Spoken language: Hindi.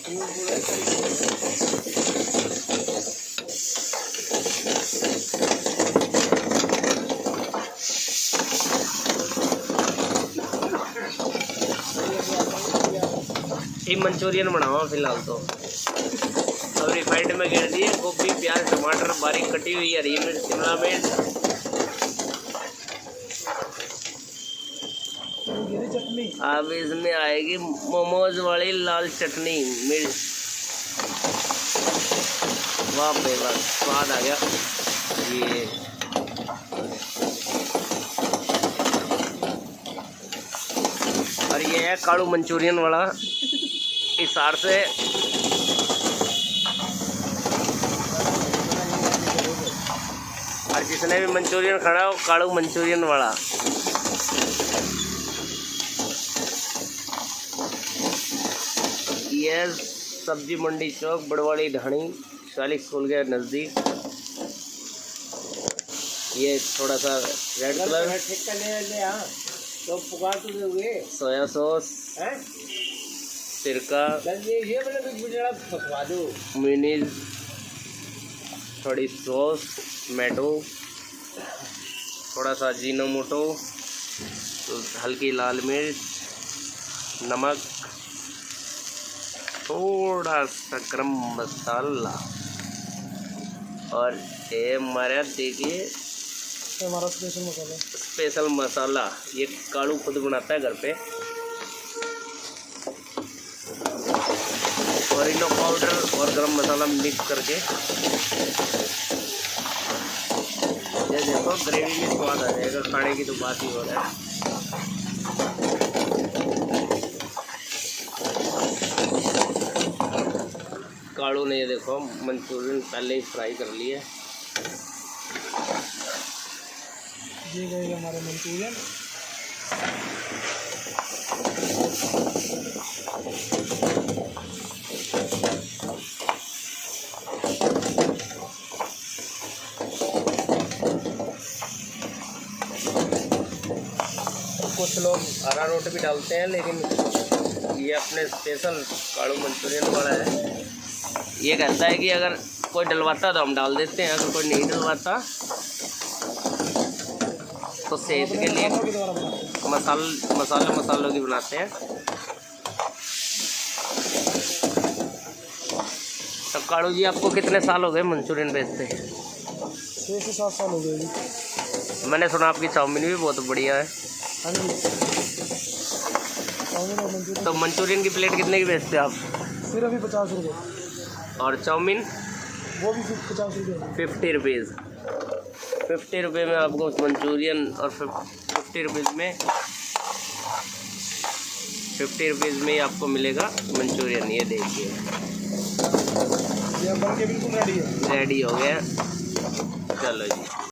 ये मंचूरियन बनाओ फिलहाल तो। अब रिफाइंड में गिर दिए गोभी, प्याज, टमाटर, बारीक कटी हुई हरी मिर्च, शिमला मिर्च। अब इसमें आएगी मोमोज वाली लाल चटनी मिर्च। वाह भाई वाह, स्वाद आ गया। ये और ये है कालू मंचूरियन वाला हिसार से। और जिसने भी मंचूरियन खाना हो कालू मंचूरियन वाला। ये सब्जी मंडी चौक, बड़वाड़ी ढाणी, 40 स्कूल के नज़दीक। ये थोड़ा सा रेड कलर, तो पुकार तो दोगे। सोया सॉस, सिरका, मिनीज, थोड़ी सॉस, टमाटो, थोड़ा सा जीनोमोटो, हल्की लाल मिर्च, नमक, थोड़ा सा गरम मसाला। और ये हमारा देखिए हमारा स्पेशल मसाला। ये कालू खुद बनाता है घर पे। ऑरिनो पाउडर और गरम मसाला मिक्स करके। ये देखो ग्रेवी में स्वाद आ जाएगा, खाने की तो बात ही हो रहा है। कालू ने ये देखो मंचूरियन पहले ही फ्राई कर लिए। ये गए हमारे मंचूरियन। कुछ लोग हरा रोटी भी डालते हैं, लेकिन ये अपने स्पेशल कालू मंचूरियन वाला है। ये कहता है कि अगर कोई डलवाता तो हम डाल देते हैं, अगर कोई नहीं डलवाता तो सेहत के लिए मसालों की बनाते हैं। तो कालू जी आपको कितने साल हो गए मंचूरियन बेचते हैं? 6 से 7 साल हो गए। मैंने सुना आपकी चाउमीन भी बहुत बढ़िया है। हाँ जी, चाउमीन और मंचूरियन। तो मंचूरियन की प्लेट कितने की बेचते हैं आप? सिर्फ अभी 50 रुपये। और चाउमीन? वो भी 50 रुपये। 50 रुपीज़। 50 रुपये में आपको मंचूरियन, और 50 रुपीज़ में आपको मिलेगा मंचूरियन। ये देखिए ये बन के बिल्कुल रेडी है। रेडी हो गया। चलो जी।